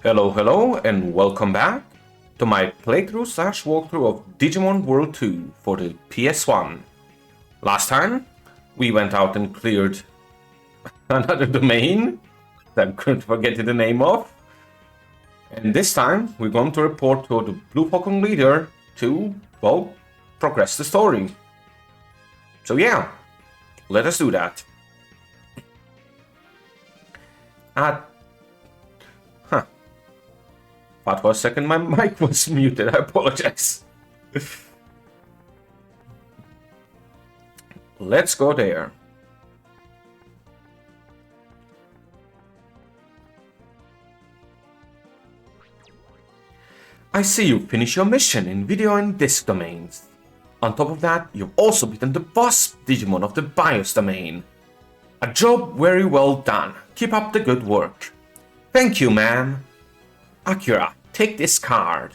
Hello, and welcome back to my playthrough/walkthrough of Digimon World 2 for the PS1. Last time, we went out and cleared another domain that I couldn't forget the name of. And this time, we're going to report to the Blue Falcon leader to, well, progress the story. So yeah, let us do that. Thought for a second my mic was muted, I apologize. Let's go there. I see you finish your mission in video and disc domains. On top of that, you've also beaten the boss Digimon of the BIOS domain. A job very well done. Keep up the good work. Thank you, ma'am. Akira, take this card.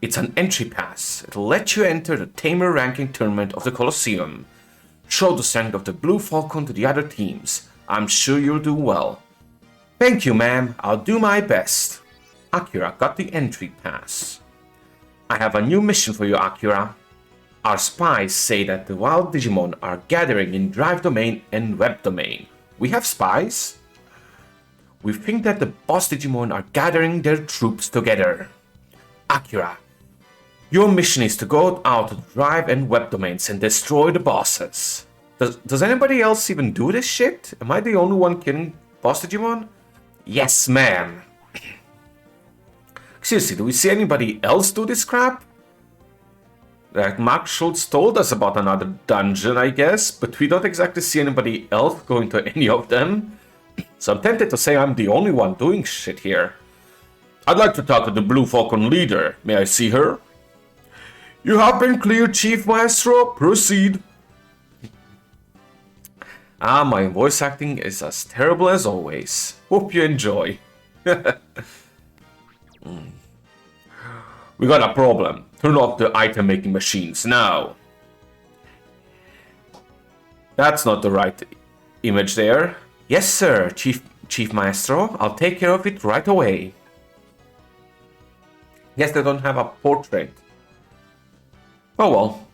It's an entry pass. It'll let you enter the Tamer ranking tournament of the Coliseum. Show the strength of the Blue Falcon to the other teams. I'm sure you'll do well. Thank you, ma'am. I'll do my best. Akira got the entry pass. I have a new mission for you, Akira. Our spies say that the wild Digimon are gathering in Drive Domain and Web Domain. We have spies? We think that the boss Digimon are gathering their troops together. Akira, your mission is to go out to Drive and Web Domains and destroy the bosses. Does anybody else even do this shit? Am I the only one killing boss Digimon? Yes, ma'am. Seriously, do we see anybody else do this crap? Like Mark Schultz told us about another dungeon, I guess, but we don't exactly see anybody else going to any of them. So I'm tempted to say I'm the only one doing shit here. I'd like to talk to the Blue Falcon leader. May I see her? You have been cleared, Chief Maestro. Proceed. My voice acting is as terrible as always. Hope you enjoy. We got a problem. Turn off the item making machines now. That's not the right image there. Yes, sir, Chief Maestro. I'll take care of it right away. Guess they don't have a portrait. Oh well.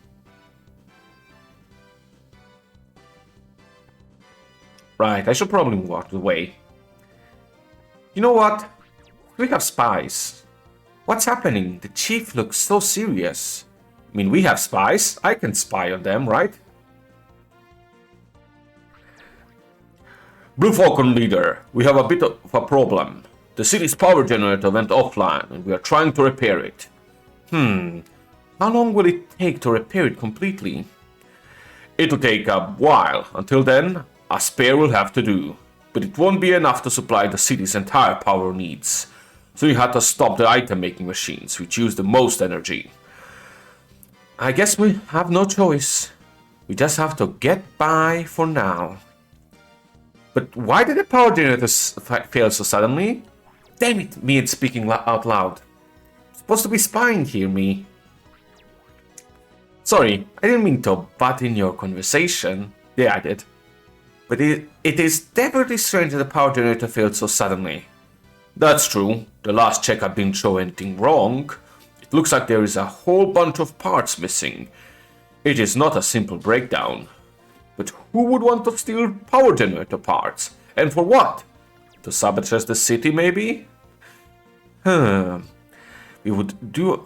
Right, I should probably move out of the way. You know what? We have spies. What's happening? The chief looks so serious. I mean, we have spies. I can spy on them, right? Blue Falcon leader, we have a bit of a problem. The city's power generator went offline and we are trying to repair it. How long will it take to repair it completely? It'll take a while. Until then, a spare will have to do. But it won't be enough to supply the city's entire power needs. So you had to stop the item making machines, which use the most energy. I guess we have no choice. We just have to get by for now. But why did the power generators fail so suddenly? Damn it, me and speaking out loud. I'm supposed to be spying here, me. Sorry, I didn't mean to butt in your conversation. Yeah, I did. But it is definitely strange that the power generator failed so suddenly. That's true. The last check I didn't show anything wrong. It looks like there is a whole bunch of parts missing. It is not a simple breakdown. But who would want to steal power generator parts? And for what? To sabotage the city, maybe? Who would do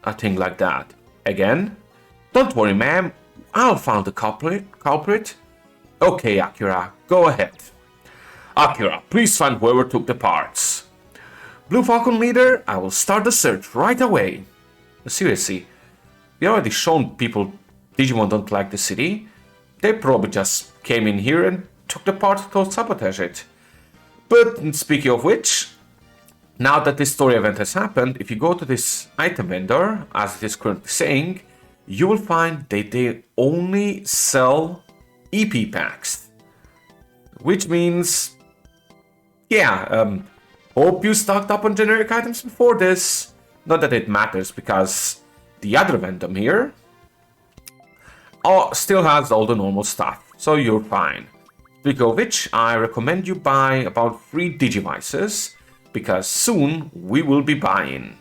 a thing like that? Again? Don't worry, ma'am. I'll find the culprit. Okay, Akira, go ahead. Akira, please find whoever took the parts. Blue Falcon leader, I will start the search right away. Seriously, we already shown people Digimon don't like the city. They probably just came in here and took the parts to sabotage it. But speaking of which, now that this story event has happened, if you go to this item vendor, as it is currently saying, you will find that they only sell EP packs. Which means, hope you stocked up on generic items before this. Not that it matters, because the other vendor here still has all the normal stuff, so you're fine. Speaking of which, I recommend you buy about 3 Digivices. because soon we will be buying.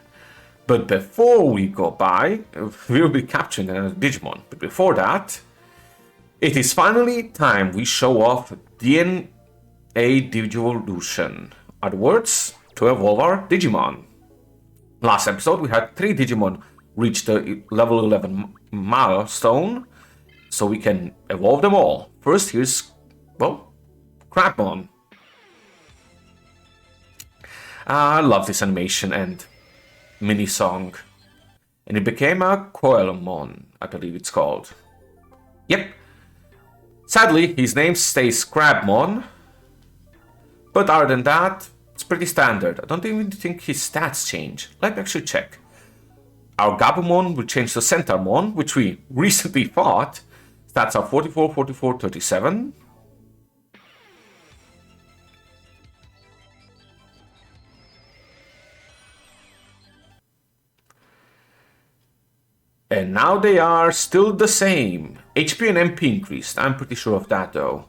But before we go buy, we will be capturing another Digimon. But before that, it is finally time we show off DNA Digivolution. Other words, to evolve our Digimon. Last episode, we had 3 Digimon reach the level 11 milestone, so we can evolve them all. First, here's, well, Crabmon. I love this animation and mini song. And it became a Coelomon, I believe it's called. Yep. Sadly, his name stays Crabmon. But other than that, it's pretty standard. I don't even think his stats change. Let me actually check. Our Gabumon will change to Centarmon, which we recently fought. Stats are 44, 44, 37. And now they are still the same. HP and MP increased. I'm pretty sure of that though.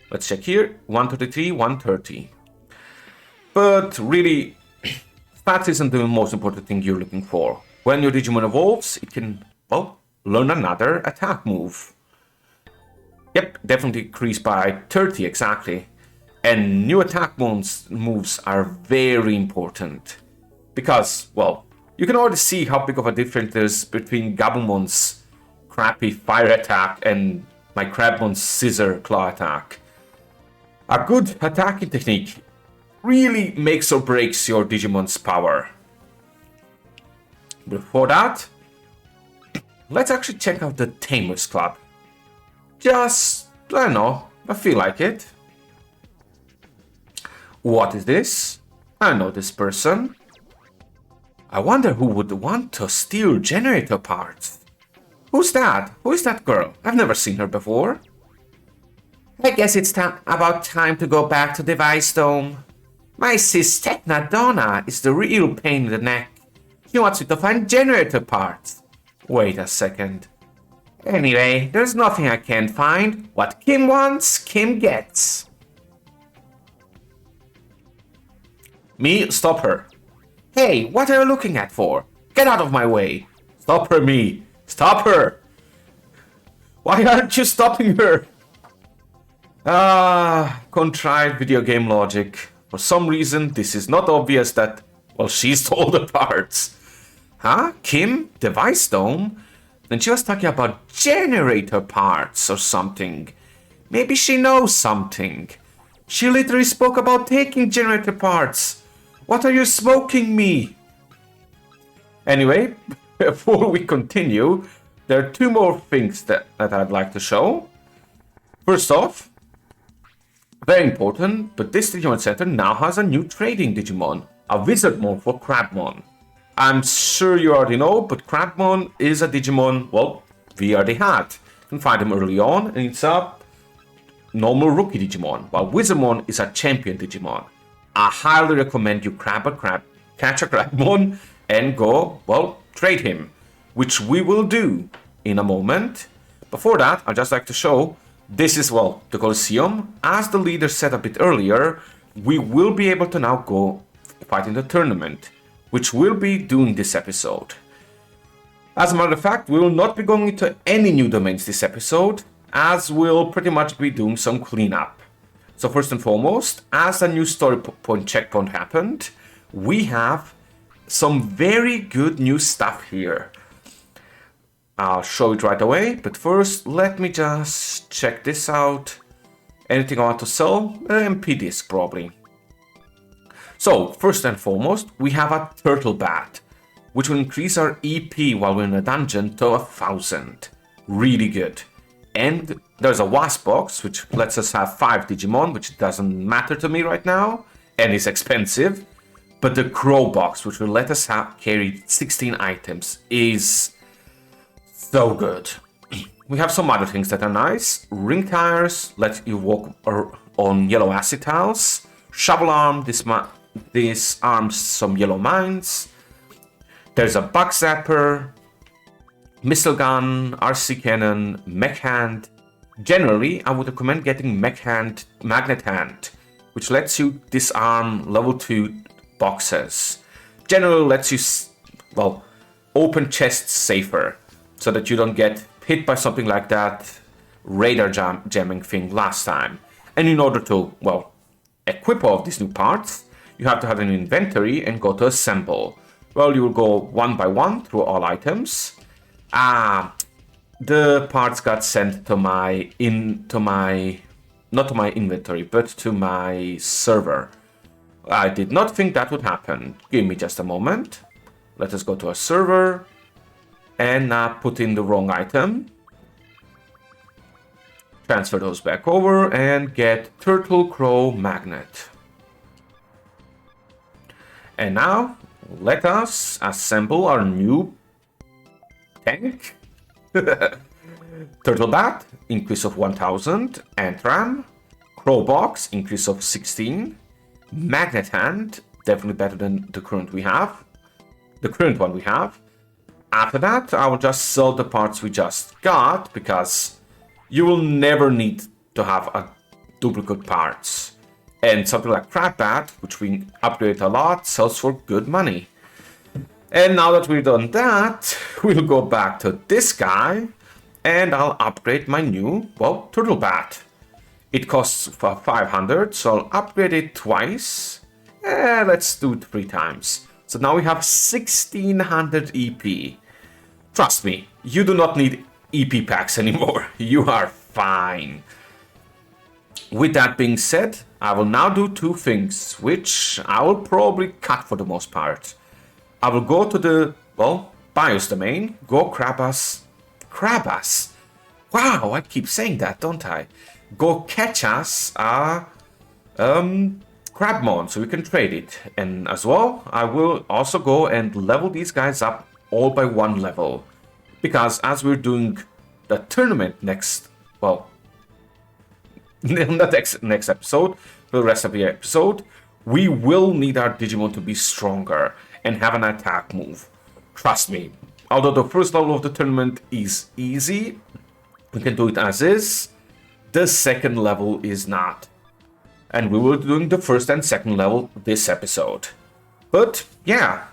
Let's check here. 133, 130. But really, stats isn't the most important thing you're looking for. When your Digimon evolves, it can, well, learn another attack move. Yep, definitely increased by 30 exactly. And new attack moves are very important. Because, well, you can already see how big of a difference there is between Gabumon's crappy fire attack and my Crabmon's scissor claw attack. A good attacking technique really makes or breaks your Digimon's power. Before that, let's actually check out the Tamers Club. Just, I don't know, I feel like it. What is this? I know this person. I wonder who would want to steal generator parts. Who's that? Who is that girl? I've never seen her before. I guess it's about time to go back to Device Dome. My sis Techna Donna is the real pain in the neck. She wants me to find generator parts. Wait a second. Anyway, there's nothing I can't find. What Kim wants, Kim gets. Me, stop her. Hey, what are you looking at for? Get out of my way. Stop her, me. Stop her. Why aren't you stopping her? Contrived video game logic. For some reason, this is not obvious that, well, she stole the parts. Huh? Kim? Device Dome? Then she was talking about generator parts or something. Maybe she knows something. She literally spoke about taking generator parts. What are you smoking me? Anyway, before we continue, there are 2 more things that I'd like to show. First off, very important, but this Digimon Center now has a new trading Digimon, a Wizardmon for Crabmon. I'm sure you already know, but Crabmon is a Digimon, well, we already had. You can find him early on, and it's a normal rookie Digimon, while Wizardmon is a champion Digimon. I highly recommend you catch a Crabmon and go, well, trade him, which we will do in a moment. Before that, I'd just like to show, this is, well, the Coliseum. As the leader said a bit earlier, we will be able to now go fight in the tournament, which we'll be doing this episode. As a matter of fact, we will not be going into any new domains this episode, as we'll pretty much be doing some cleanup. So first and foremost, as a new story point checkpoint happened, we have some very good new stuff here. I'll show it right away, but first let me just check this out. Anything I want to sell? MP disc probably. So first and foremost, we have a turtle bat, which will increase our EP while we're in a dungeon to 1000. Really good. And there's a wasp box, which lets us have 5 Digimon, which doesn't matter to me right now, and is expensive. But the crow box, which will let us carry 16 items, is so good. We have some other things that are nice. Ring tires, let you walk on yellow acid tiles. Shovel arm, this arms some yellow mines. There's a bug zapper. Missile gun, RC cannon, mech hand. Generally, I would recommend getting mech hand, magnet hand, which lets you disarm level 2 boxes. Generally lets you, well, open chests safer, so that you don't get hit by something like that radar jamming thing last time. And in order to, well, equip all of these new parts, you have to have an inventory and go to assemble. Well, you will go one by one through all items. The parts got sent to not to my inventory, but to my server. I did not think that would happen. Give me just a moment. Let us go to our server and put in the wrong item. Transfer those back over and get Turtle Crow Magnet. And now, let us assemble our new tank. Turtle Bat, increase of 1000. Antram, Crow Box, increase of 16. Magnet Hand, definitely better than the current one we have. After that, I will just sell the parts we just got, because you will never need to have a duplicate parts. And something like Crab Bat, which we upgrade a lot, sells for good money. And now that we've done that, we'll go back to this guy, and I'll upgrade my new, well, Turtle Bat. It costs 500, so I'll upgrade it twice. Let's do it 3 times. So now we have 1600 EP. Trust me, you do not need EP packs anymore. You are fine. With that being said, I will now do 2 things, which I will probably cut for the most part. I will go to the, well, BIOS domain, go Crabas. Wow, I keep saying that, don't I? Go catch us a Crabmon, so we can trade it. And as well, I will also go and level these guys up all by 1 level. Because as we're doing the tournament next, well, not next episode, for the rest of the episode, we will need our Digimon to be stronger and have an attack move. Trust me. Although the first level of the tournament is easy, we can do it as is, the second level is not. And we will be doing the first and second level this episode. But yeah,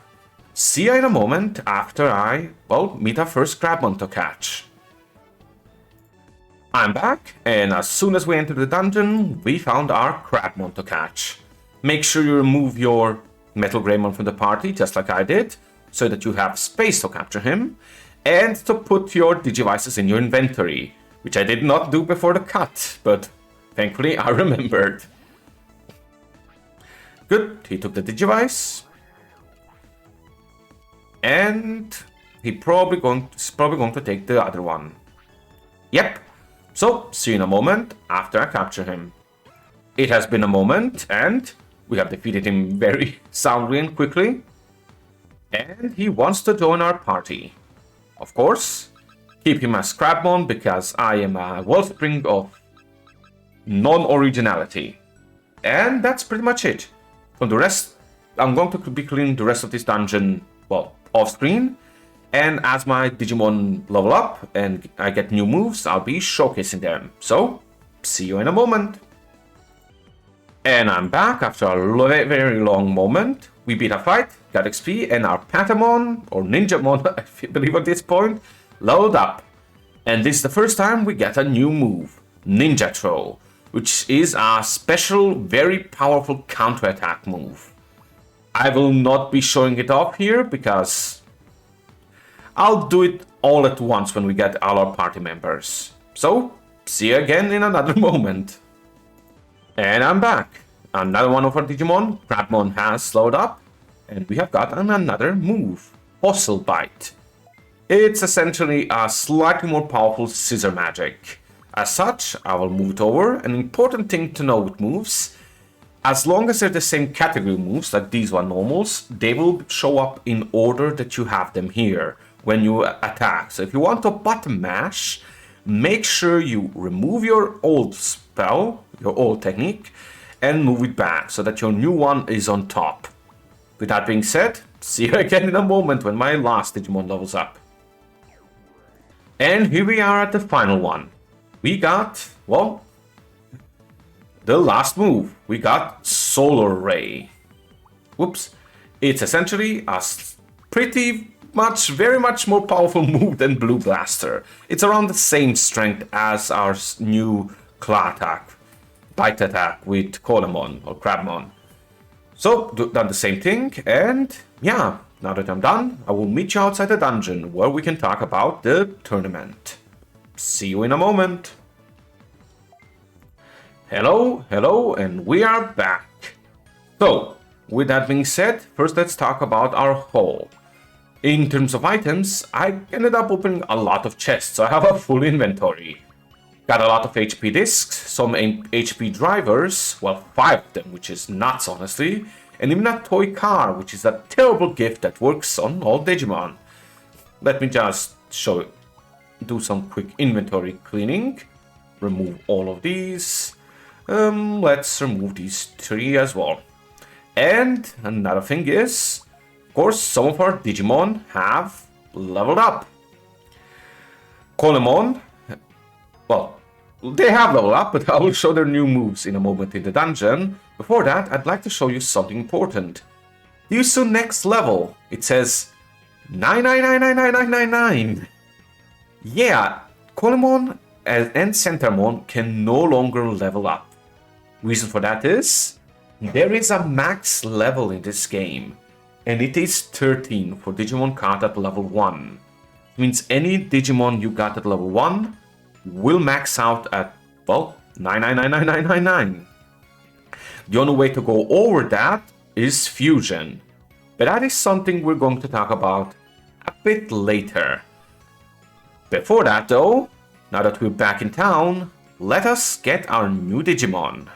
see you in a moment after I, well, meet our first Crabmon to catch. I'm back, and as soon as we enter the dungeon, we found our Crabmon to catch. Make sure you remove your Metal Greymon from the party, just like I did, so that you have space to capture him, and to put your Digivices in your inventory, which I did not do before the cut, but thankfully I remembered. Good, he took the Digivice, and he's probably going to take the other one. Yep. So, see you in a moment after I capture him. It has been a moment, and we have defeated him very soundly and quickly. And he wants to join our party. Of course, keep him as Crabmon because I am a wellspring of non-originality. And that's pretty much it. For the rest, I'm going to be cleaning the rest of this dungeon, well, off-screen. And as my Digimon level up and I get new moves, I'll be showcasing them. So, see you in a moment. And I'm back after a very long moment. We beat a fight, got XP, and our Patamon, or Ninjamon, I believe at this point, leveled up. And this is the first time we get a new move, Ninja Throw, which is a special, very powerful counter-attack move. I will not be showing it off here because I'll do it all at once when we get all our party members. So, see you again in another moment. And I'm back. Another one of our Digimon, Crabmon, has slowed up. And we have got another move, Fossil Bite. It's essentially a slightly more powerful scissor magic. As such, I will move it over. An important thing to know with moves, as long as they're the same category moves, like these one normals, they will show up in order that you have them here when you attack. So if you want to button mash, make sure you remove your old spell, your old technique, and move it back so that your new one is on top. With that being said, see you again in a moment when my last Digimon levels up. And here we are at the final one. We got, well, the last move. We got Solar Ray. Whoops. It's essentially a pretty much, very much more powerful move than Blue Blaster. It's around the same strength as our new Claw attack, Bite attack with Colemon or Crabmon. So, done the same thing, and yeah, now that I'm done, I will meet you outside the dungeon where we can talk about the tournament. See you in a moment. Hello, and we are back. So, with that being said, first let's talk about our haul. In terms of items, I ended up opening a lot of chests, so I have a full inventory. Got a lot of HP discs, some HP drivers, well 5 of them, which is nuts honestly, and even a toy car, which is a terrible gift that works on all Digimon. Let me just do some quick inventory cleaning, remove all of these, let's remove these 3 as well. And another thing is, of course, some of our Digimon have leveled up. Colemon, well, they have leveled up, but I will show their new moves in a moment in the dungeon. Before that, I'd like to show you something important. Do you see next level? It says 9999999. Yeah, Colemon and Centermon can no longer level up. Reason for that is, there is a max level in this game, and it is 13 for Digimon caught at level 1. It means any Digimon you got at level 1 will max out at, well, 9999999. The only way to go over that is fusion, but that is something we're going to talk about a bit later. Before that though, now that we're back in town, let us get our new Digimon,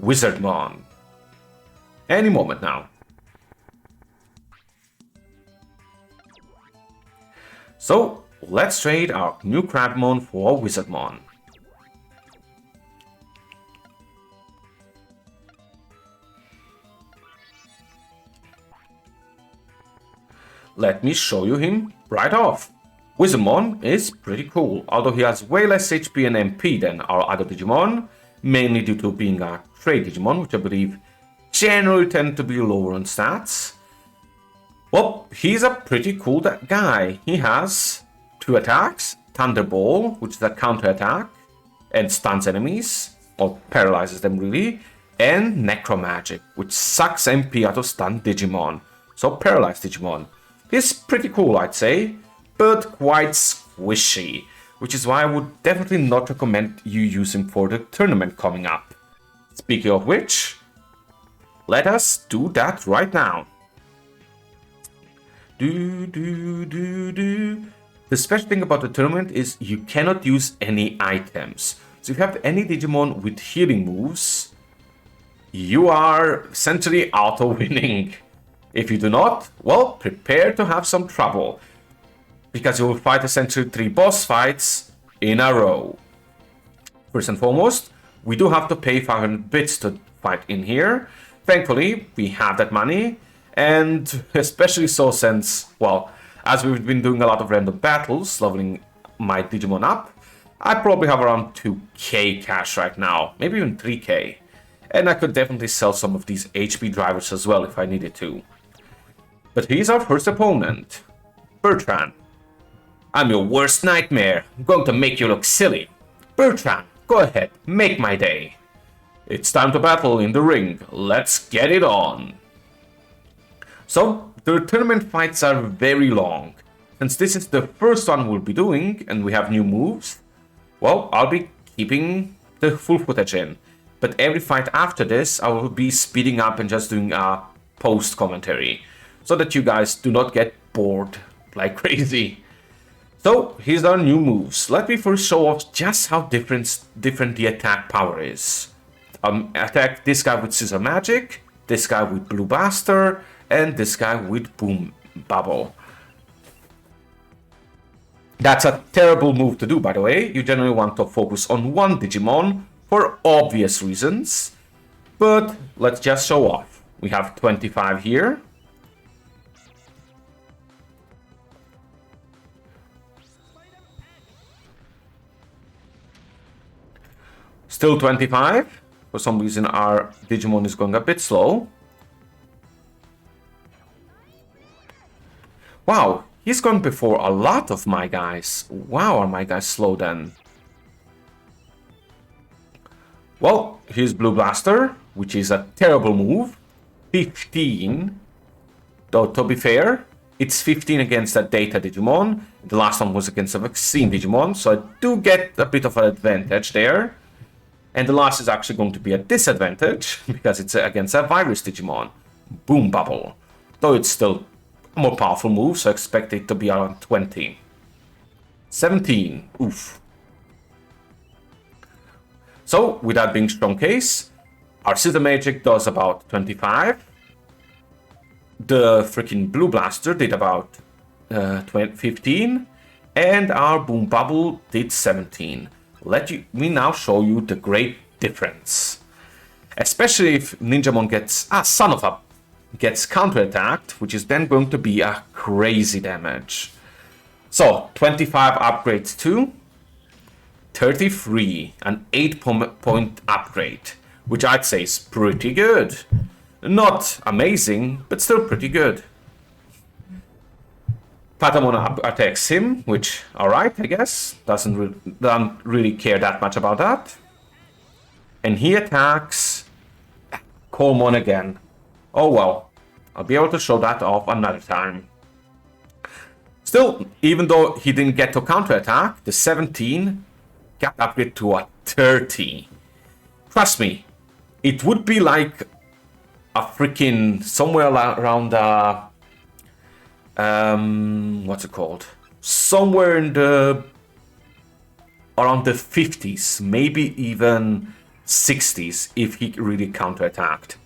Wizardmon. Any moment now. So, let's trade our new Crabmon for Wizardmon. Let me show you him right off. Wizardmon is pretty cool, although he has way less HP and MP than our other Digimon, mainly due to being a trade Digimon, which I believe generally tend to be lower on stats. Well, he's a pretty cool guy. He has 2 attacks, Thunderball, which is a counter attack, and stuns enemies, or paralyzes them really, and Necromagic, which sucks MP out of stunned Digimon, so paralyzed Digimon. He's pretty cool, I'd say, but quite squishy, which is why I would definitely not recommend you use him for the tournament coming up. Speaking of which, let us do that right now. The special thing about the tournament is you cannot use any items. So if you have any Digimon with healing moves, you are essentially auto-winning. If you do not, well, prepare to have some trouble, because you will fight essentially 3 boss fights in a row. First and foremost, we do have to pay 500 bits to fight in here. Thankfully, we have that money, and especially so since, well, as we've been doing a lot of random battles, leveling my Digimon up, I probably have around 2k cash right now, maybe even 3k. And I could definitely sell some of these HP drivers as well if I needed to. But he's our first opponent, Bertrand. I'm your worst nightmare. I'm going to make you look silly. Bertrand, go ahead, make my day. It's time to battle in the ring. Let's get it on. So, the tournament fights are very long. Since this is the first one we'll be doing, and we have new moves, well, I'll be keeping the full footage in. But every fight after this, I will be speeding up and just doing a post-commentary, so that you guys do not get bored like crazy. So, here's our new moves. Let me first show off just how different the attack power is. Attack this guy with Scissor Magic, this guy with Blue Blaster, and this guy with Boom Bubble. That's a terrible move to do, by the way. You generally want to focus on one Digimon for obvious reasons. But let's just show off. We have 25 here. Still 25. For some reason our Digimon is going a bit slow. Wow, he's gone before a lot of my guys. Wow, are my guys slow then? Well, here's Blue Blaster, which is a terrible move. 15. Though, to be fair, it's 15 against a Data Digimon. The last one was against a Vaccine Digimon, so I do get a bit of an advantage there. And the last is actually going to be a disadvantage, because it's against a Virus Digimon. Boom Bubble. Though it's still a more powerful move, so I expect it to be around 20. 17. Oof. So, with that being strong case, our Scissor Magic does about 25. The freaking Blue Blaster did about 15. And our Boom Bubble did 17. Let me now show you the great difference. Especially if Ninjamon gets... son of a... gets counterattacked, which is then going to be a crazy damage. So, 25 upgrades to 33, an 8-point upgrade, which I'd say is pretty good. Not amazing, but still pretty good. Patamon attacks him, which, alright, I guess. Don't really care that much about that. And he attacks Colmon again. Oh well, I'll be able to show that off another time. Still, even though he didn't get to counterattack, the 17 got upgraded to a 30. Trust me, it would be like a freaking somewhere around what's it called? Somewhere in the around the 50s, maybe even 60s if he really counterattacked.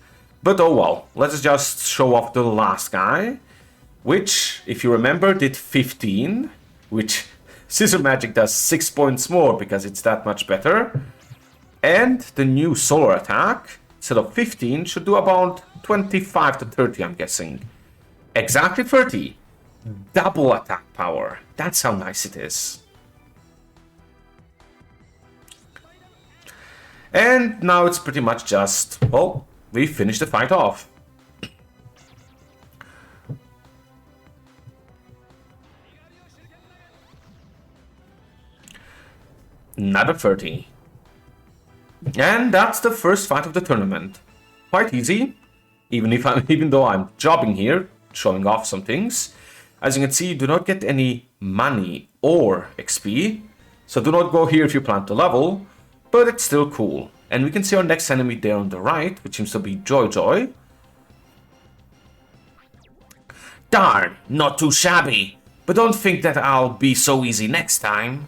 But oh well, let's just show off the last guy, which, if you remember, did 15, which Scissor Magic does 6 points more because it's that much better. And the new solar attack, instead of 15, should do about 25 to 30, I'm guessing. Exactly 30. Double attack power. That's how nice it is. And now it's pretty much just, well, we finished the fight off. Another 30. And that's the first fight of the tournament. Quite easy, even though I'm jobbing here, showing off some things. As you can see, you do not get any money or XP, so do not go here if you plan to level, but it's still cool. And we can see our next enemy there on the right, which seems to be Joy. Darn, not too shabby, but don't think that I'll be so easy next time.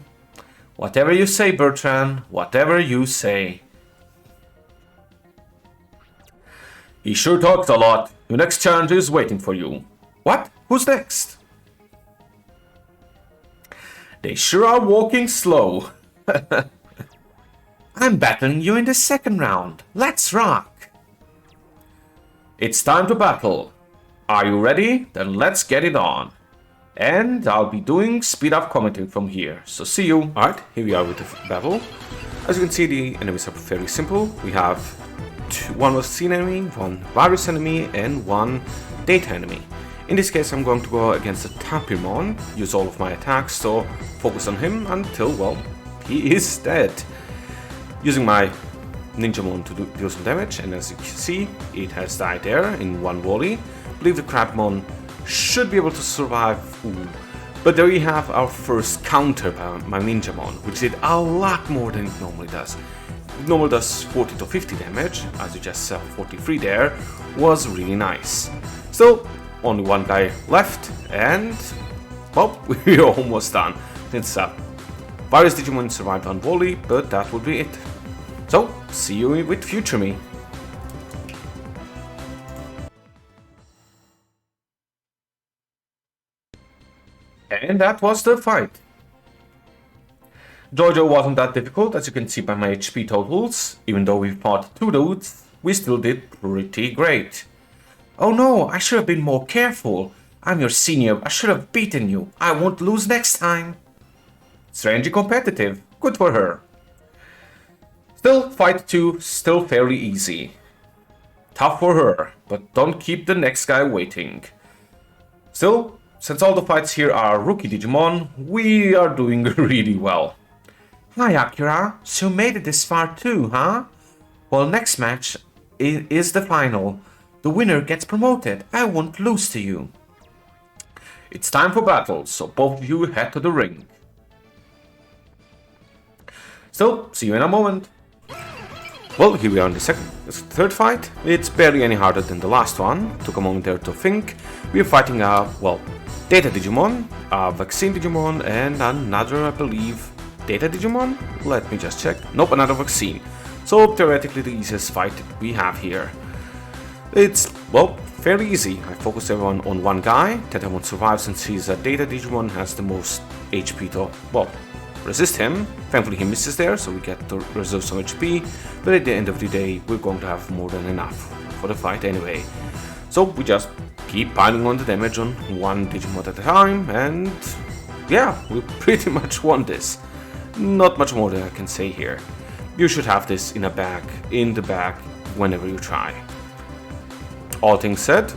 Whatever you say, Bertrand, whatever you say. He sure talks a lot. Your next challenge is waiting for you. What? Who's next? They sure are walking slow. I'm battling you in the second round. Let's rock. It's time to battle. Are you ready? Then let's get it on. And I'll be doing speed up commenting from here. So see you. Alright, here we are with the battle. As you can see, the enemies are fairly simple. We have one Vaccine enemy, one Virus enemy, and one Data enemy. In this case, I'm going to go against the Tamperman, use all of my attacks, so focus on him until, well, he is dead. Using my Ninjamon to do some damage, and as you can see, it has died there in one volley. I believe the Crabmon should be able to survive. Ooh. But there we have our first counter by my Ninjamon, which did a lot more than it normally does. It normally does 40 to 50 damage, as you just saw 43 there, was really nice. Still, only one guy left, and, well, we're almost done. Since Virus Digimon survived on volley, but that would be it. So, see you with future me. And that was the fight. Jojo wasn't that difficult, as you can see by my HP totals. Even though we fought two dudes, we still did pretty great. Oh no, I should have been more careful. I'm your senior, I should have beaten you. I won't lose next time. Strangely competitive, good for her. Still, fight 2, still fairly easy. Tough for her, but don't keep the next guy waiting. Still, since all the fights here are rookie Digimon, we are doing really well. Hi Akira, so you made it this far too, huh? Well, next match is the final. The winner gets promoted. I won't lose to you. It's time for battle, so both of you head to the ring. So, see you in a moment. Well, here we are in the third fight. It's barely any harder than the last one. Took a moment there to think. We are fighting a, well, Data Digimon, a Vaccine Digimon, and another, I believe, Data Digimon? Let me just check. Nope, another Vaccine. So, theoretically, the easiest fight we have here. It's, well, fairly easy. I focused everyone on one guy. Teta won't survive since he's a Data Digimon, has the most HP to, well, resist him. Thankfully he misses there, so we get to reserve some HP, but at the end of the day we're going to have more than enough for the fight anyway. So we just keep piling on the damage on one Digimon at a time, and yeah, we pretty much won this. Not much more that I can say here. You should have this in the bag, whenever you try. All things said,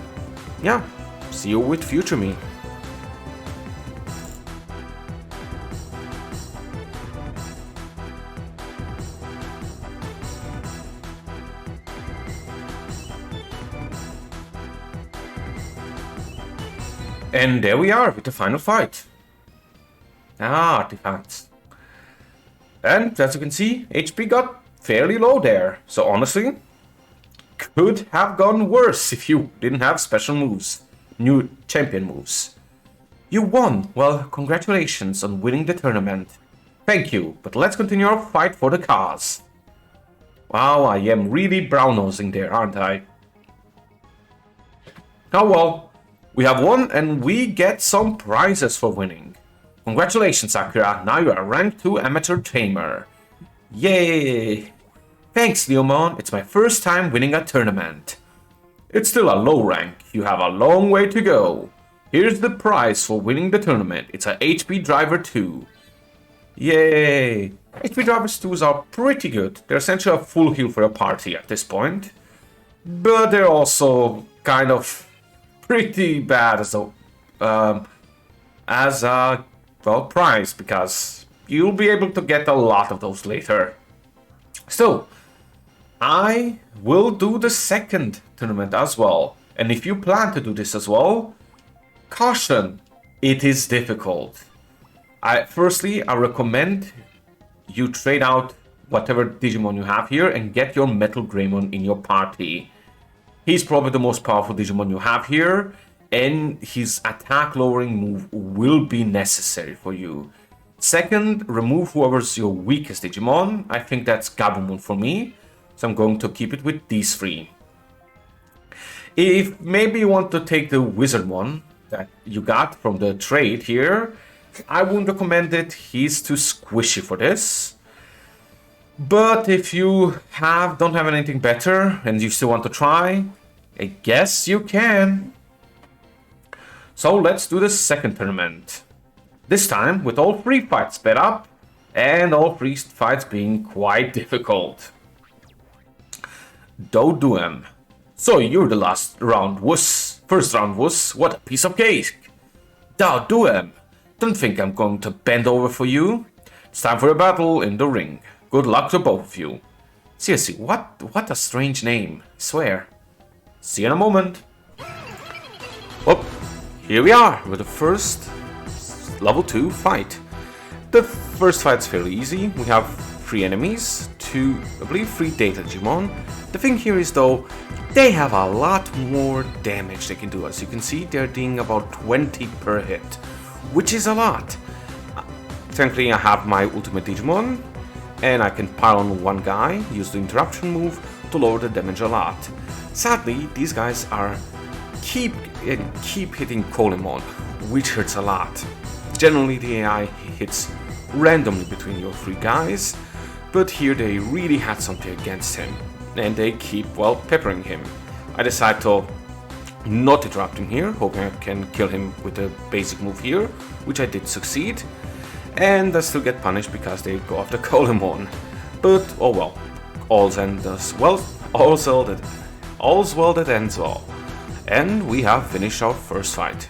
yeah, see you with future me. And there we are with the final fight. Artifacts. And as you can see, HP got fairly low there. So honestly, could have gone worse if you didn't have special moves. New champion moves. You won! Well, congratulations on winning the tournament. Thank you, but let's continue our fight for the cause. Wow, I am really brown-nosing there, aren't I? Oh well. We have won and we get some prizes for winning. Congratulations, Sakura. Now you are rank 2 amateur tamer. Yay! Thanks, Leomon. It's my first time winning a tournament. It's still a low rank. You have a long way to go. Here's the prize for winning the tournament. It's a HP Driver 2. Yay! HP Drivers 2s are pretty good. They're essentially a full heal for your party at this point. But they're also kind of pretty bad as a well, prize, because you'll be able to get a lot of those later. Still, I will do the second tournament as well, and if you plan to do this as well, caution, it is difficult. Firstly, I recommend you trade out whatever Digimon you have here and get your Metal Greymon in your party. He's probably the most powerful Digimon you have here, and his attack lowering move will be necessary for you. Second, remove whoever's your weakest Digimon. I think that's Gabumon for me, so I'm going to keep it with these three. If maybe you want to take the Wizardmon that you got from the trade here, I wouldn't recommend it. He's too squishy for this. But if you don't have anything better and you still want to try, I guess you can. So let's do the second tournament. This time with all three fights sped up and all three fights being quite difficult. Don't do 'em. So you're the last round wuss. First round wuss, what a piece of cake. Don't do 'em. Don't think I'm going to bend over for you. It's time for a battle in the ring. Good luck to both of you. Seriously, what a strange name, I swear. See you in a moment. Oh, here we are with the first level 2 fight. The first fight's fairly easy. We have 3 enemies, I believe 3 Data Digimon. The thing here is though, they have a lot more damage they can do. As you can see, they're doing about 20 per hit, which is a lot. Thankfully, I have my ultimate Digimon, and I can pile on one guy, use the interruption move to lower the damage a lot. Sadly, these guys keep hitting Colimon, which hurts a lot. Generally, the AI hits randomly between your 3 guys, but here they really had something against him, and they keep, well, peppering him. I decide to not interrupt him here, hoping I can kill him with the basic move here, which I did succeed. And I still get punished because they go after Colimon. But, oh well. All's well that ends well. And we have finished our first fight.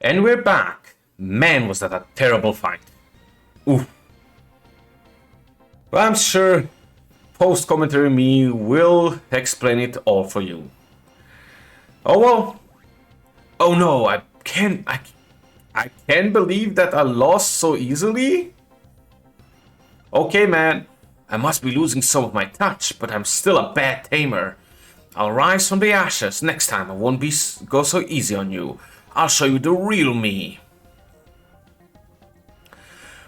And we're back. Man, was that a terrible fight. Oof. Well, I'm sure post-commentary me will explain it all for you. Oh well. Oh no, I can't believe that I lost so easily. Okay, man. I must be losing some of my touch, but I'm still a bad tamer. I'll rise from the ashes. Next time I won't go so easy on you. I'll show you the real me.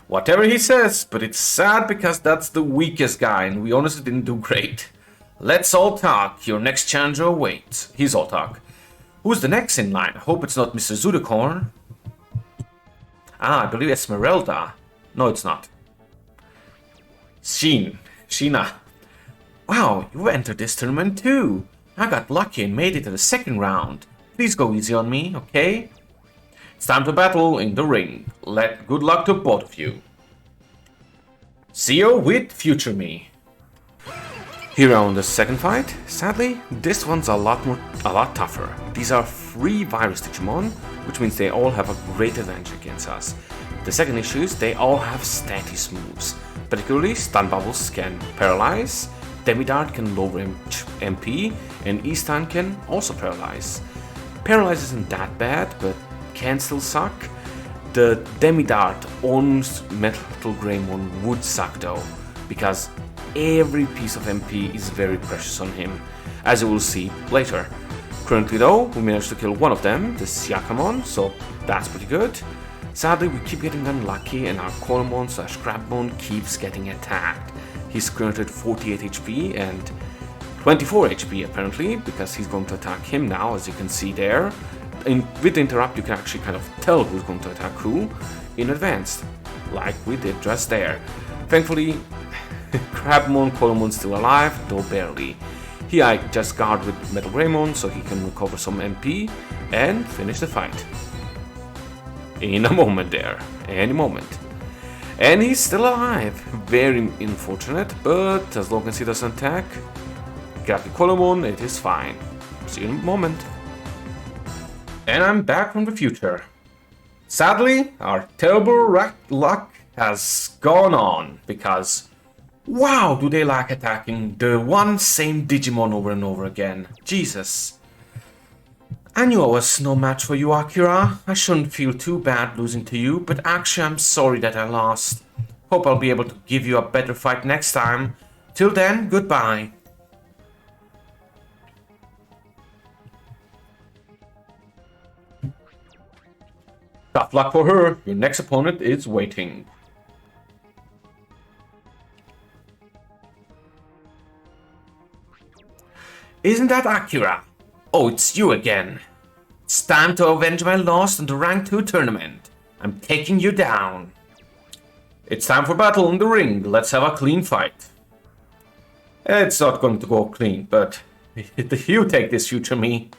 Whatever he says, but it's sad because that's the weakest guy and we honestly didn't do great. Let's all talk. Your next challenger awaits. He's all talk. Who's the next in line? I hope it's not Mr. Zudicorn. Ah, I believe Esmeralda. No, it's not. Sheena. Wow, you entered this tournament too. I got lucky and made it to the second round. Please go easy on me, okay? It's time to battle in the ring. Good luck to both of you. See you with future me. Here on the second fight, sadly, this one's a lot tougher. These are 3 virus Digimon, which means they all have a great advantage against us. The second issue is they all have status moves. Particularly, Stun Bubbles can paralyze, Demidart can lower MP, and E-Stun can also paralyze. Paralyze isn't that bad, but can still suck. The Demidart on Metal Greymon would suck though, because every piece of MP is very precious on him, as you will see later. Currently though, we managed to kill one of them, the Syakamon, so that's pretty good. Sadly, we keep getting unlucky and our Colomon/Crabmon keeps getting attacked. He's currently at 48 HP and 24 HP apparently, because he's going to attack him now, as you can see there. With the interrupt, you can actually kind of tell who's going to attack who in advance, like we did just there. Thankfully, Crabmon, Colomon's still alive, though barely. Here I just guard with Metal Greymon so he can recover some MP and finish the fight. In a moment there, any moment. And he's still alive. Very unfortunate, but as long as he doesn't attack, grab the Colomon, it is fine. See you in a moment. And I'm back from the future. Sadly, our terrible luck has gone on, because wow, do they like attacking the one same Digimon over and over again. Jesus. I knew I was no match for you, Akira. I shouldn't feel too bad losing to you, but actually I'm sorry that I lost. Hope I'll be able to give you a better fight next time. Till then, goodbye. Tough luck for her. Your next opponent is waiting. Isn't that Akira? Oh, it's you again. It's time to avenge my loss in the Rank 2 tournament. I'm taking you down. It's time for battle in the ring. Let's have a clean fight. It's not going to go clean, but you take this, future me.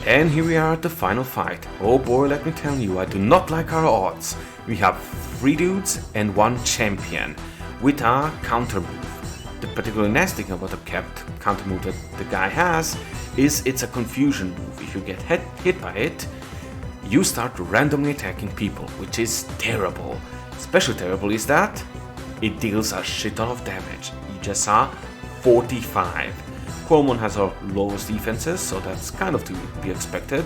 And here we are at the final fight. Oh boy, let me tell you, I do not like our odds. We have 3 dudes and 1 champion with a counter move. The particularly nasty thing about the counter move that the guy has is it's a confusion move. If you get hit by it, you start randomly attacking people, which is terrible. Especially terrible is that it deals a shit ton of damage. You just saw 45. Colomon has our lowest defenses, so that's kind of to be expected.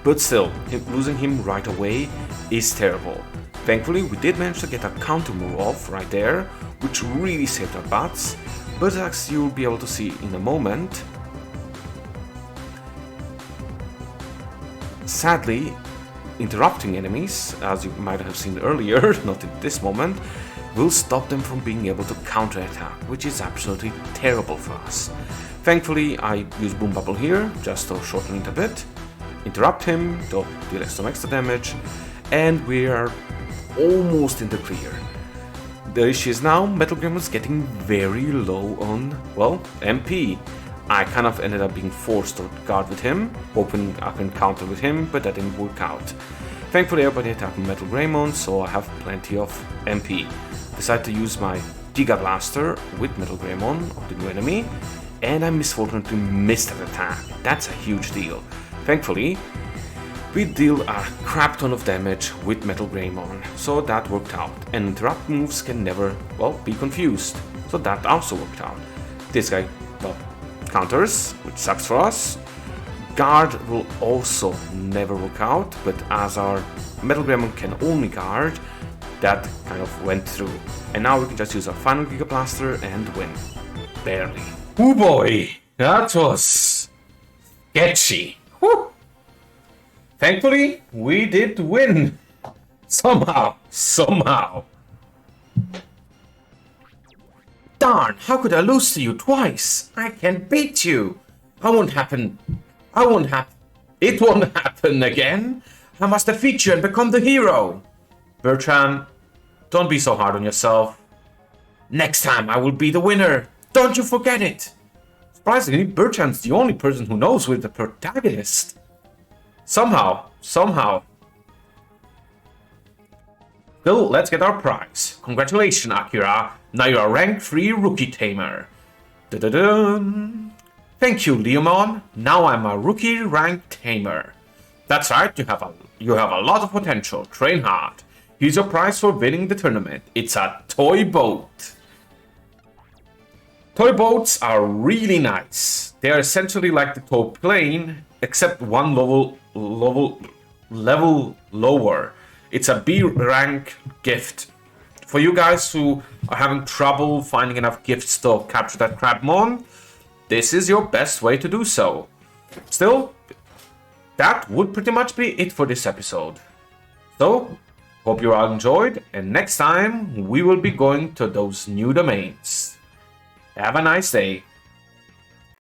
But still, losing him right away is terrible. Thankfully, we did manage to get a counter move off right there, which really saved our butts. But as you'll be able to see in a moment, sadly, interrupting enemies, as you might have seen earlier, not in this moment, will stop them from being able to counterattack, which is absolutely terrible for us. Thankfully, I use Boom Bubble here, just to shorten it a bit, interrupt him, to deal some extra damage, and we are almost in the clear. The issue is now, Metal Greymon's getting very low on, well, MP. I kind of ended up being forced to guard with him, hoping I can counter with him, but that didn't work out. Thankfully everybody attacked Metal Greymon, so I have plenty of MP. Decided to use my Giga Blaster with Metal Greymon of the new enemy, and I misfortunately missed that attack. That's a huge deal. Thankfully, we deal a crap ton of damage with Metal Greymon, so that worked out. And interrupt moves can never, well, be confused, so that also worked out. This guy, well, counters, which sucks for us. Guard will also never work out, but as our Metal Greymon can only guard, that kind of went through. And now we can just use our final Giga Blaster and win. Barely. Oh boy, that was sketchy. Whew. Thankfully, we did win. Somehow. Darn, how could I lose to you twice? I can beat you. It won't happen again. I must defeat you and become the hero. Bertrand, don't be so hard on yourself. Next time I will be the winner. Don't you forget it. Surprisingly, Bertrand's the only person who knows we're the protagonist. Somehow. Still, let's get our prize. Congratulations, Akira. Now you're a rank 3 rookie tamer. Da-da-dum. Thank you, Leomon. Now I'm a rookie rank tamer. That's right, you have a lot of potential. Train hard. Here's your prize for winning the tournament. It's a toy boat. Toy boats are really nice. They are essentially like the toy plane, except one level lower. It's a B rank gift. For you guys who are having trouble finding enough gifts to capture that Crabmon, this is your best way to do so. Still, that would pretty much be it for this episode. So, hope you all enjoyed, and next time we will be going to those new domains. Have a nice day.